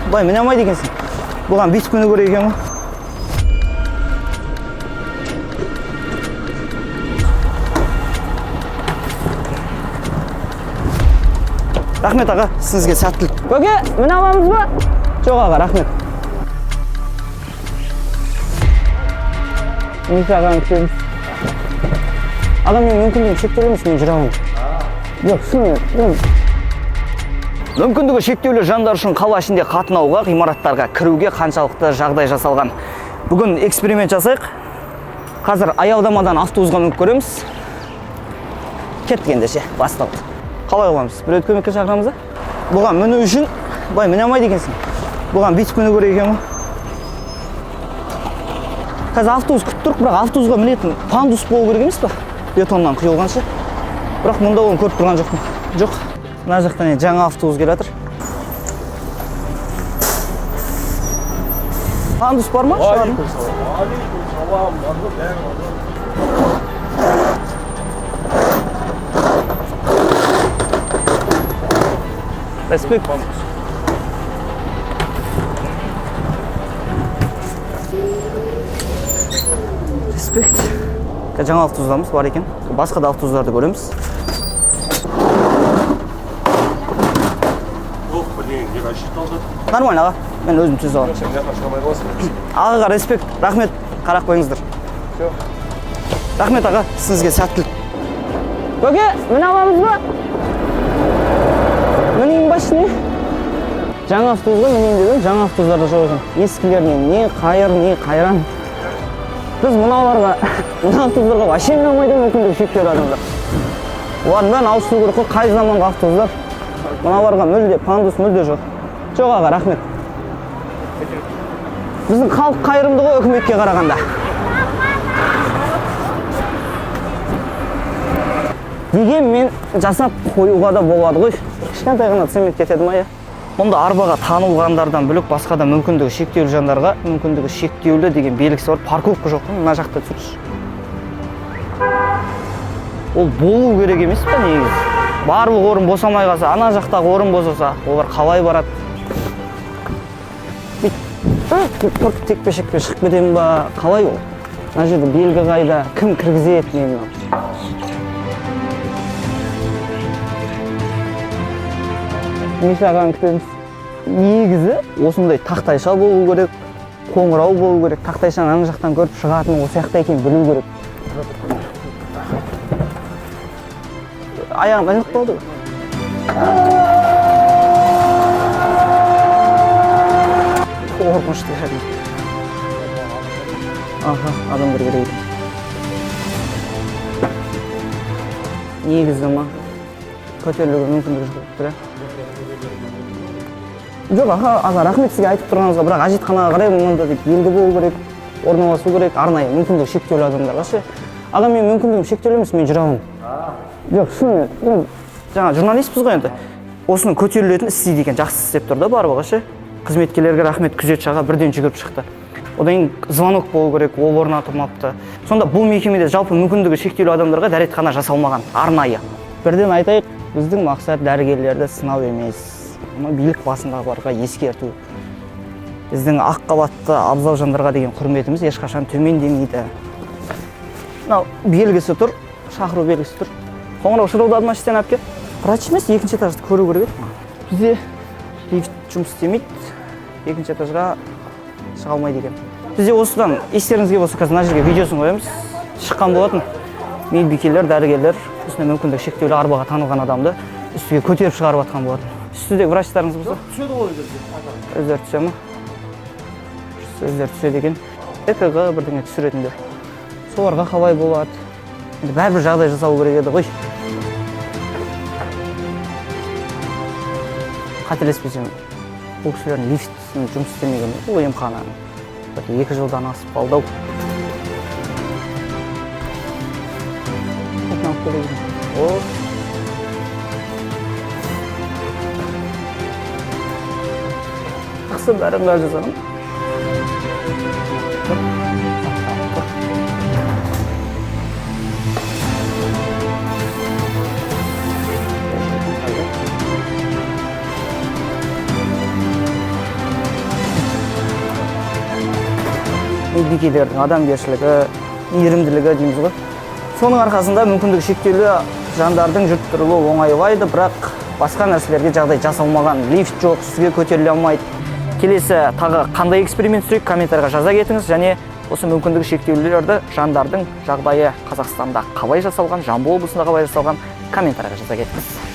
Былай міне алмайды екенсің. Бұған бүйтіп міну керек екен ғой. Рахмет аға, сізге сәттілік. Көке, міне аламыз ба? Жоқ аға, рахмет. Несі ағаның күтеміз. Аға, мен мүмкіндігім шектеулі емес, мен жүре аламын. Жоқ, шынымен. Мүмкіндігі шектеулі жандар үшін қала ішінде қатынауға, ғимараттарға кіруге қаншалықты жағдай жасалған. Бүгін эксперимент жасайық. Қазір аялдамадан автобусқа мініп көреміз. Кеттік ендеше, басталды. Қалай қыламыз? Біреуді көмекке шақырамыз ба? Бұған міну үшін былай міне алмайды екенсің. Бұған бүйтіп міну керек екен ғой. Қазір автобус күтіп тұрық, бірақ автобусқа мінетін пандус болу керек емес па? Бетоннан құйылғанша. Бірақ мұнда оны көріп тұрған жоқпын. Жоқ. Мына жақтан жаңа автобус келе жатыр. Пандус бар ма? Респект. Респект. Жаңа автобустарымыз бар екен. Басқа да автобустарды көреміз. Нормально аға. Мен өзім түз аламын. Ағаға респект. Рахмет. Қарақ қойыңыздар. Рахмет аға. Сізге сәттілік. Көке, міне аламыз ба? Мінейін ба ішіне? Жаңа автобусға мінейін дедім, жаңа автобустарда жоқ екен. Ескілеріне не қайыр, не қайран. Біз мына автобустарға вообще міне алмайды, мүмкіндігі шектеулі адамдар. Олардың бәрін ауыстыру керек қой, қай заманғы автобустар. Мыналарға мүлде, пандус мүлде жоқ. Жоқ аға, рахмет. Біздің халық қайырымды ғой үкіметке қарағанда. Деген мен жасап қоюға да болады ғой. Кішкентай ғана цемент кетеді ма, Мұнда арбаға танылғандардан бөлек басқа да мүмкіндігі шектеулі жандарға мүмкіндігі шектеулі деген белгісі бар. Парковка жоқ, мына жақта түсірші. Ол болу керек емес пе негізі? Барлық орын босамай қалса, ана жақтағы орын босаса, олар қалай барады? Тұрып текпе-шекпе шығып кетемін ба? Қалай ол? Мына жерде белгі қайда? Кім кіргізеді мені? Несі ағаның күтеміз. Негізі осындай тақтайша болу керек, қоңырау болу керек. Тақтайшаны ана жақтан көріп шығатыны осы жақта екен білу керек. Аяғым ілініп қалды ғой. Қорқынышты жағдай. Аха, адамдар керек. Негізі ма? Көтерілуге мүмкіндігі жоқ тұр. Жоқ, аға, рахмет сізге айтып тұрғаныңызға, бірақ әжетханаға қарай мұнда деп белгі болу керек, орналасу керек, арнайы мүмкіндігі шектеулі адамдарға ше. Аға, мен мүмкіндігім шектеулі емес, мен жүре аламын. Жоқ, шынымен, жаңа журналистпіз ғой енді. Осының көтерілетін істейді екен, жақсы істеп тұр да барлығы ше. Қызметкерлерге рахмет, күзетші аға бірден жүгіріп шықты. Одан звонок болу керек, ол орнатылмапты. Сонда бұл мекемеде жалпы мүмкіндігі шектеулі адамдарға дәретхана жасалмаған, арнайы. Бірден айтайық, біздің мақсат дәрігерлерді сынау емес. Билік басындағыларға ескерту. Біздің ақ қабатты абзал жандарға деген құрметіміз ешқашан төмендемейді. Мынау белгісі тұр, шақыру белгісі тұр. Қоңырау шырылдады ма іштен әпке? Врач емес, екінші этажды көру керек еді. Бізде лифт жұмыс істемейді, екінші этажға шыға алмайды екен. Бізде осыдан естеріңізге болса қазір мына жерге видеосын қоямыз. Шыққан болатын медбикелер, дәрігерлер, осындай мүмкіндігі шектеулі арбаға танылған адамды үстіге көтеріп шығарып жатқан болатын. Үстідегі врачтарыңыз болса? Түседі ғой өздері. Өздері түсе ма? Өздері түседі екен. ЭКГ бірдеңе түсіретіндер. Соларға қалай болады? Енді бәрібір жағдай жасау керек еді ғой. Қателеспесем, бұл кісілердің лифтісін жұмыс істемеген бұл емхананың. 2 жылдан асып қалды-ау. Жақсы бәрін бәрі жасағым. медбикелердің адамгершілігі, мейірімділігі дейміз ғой. Соның арқасында мүмкіндігі шектеулі жандардың жүріп тұруы оңайлайды, бірақ басқа нәрселерге жағдай жасалмаған. Лифт жоқ, сізге көтеріле алмайды. Келесі тағы қандай эксперимент сүрейік, комментарийға жаза кетіңіз, және осы мүмкіндігі шектеулілерді жандардың жағдайы Қазақстанда қалай жасалған, Жамбыл облысында қалай жасалған, комментарийға жаза кетіңіз.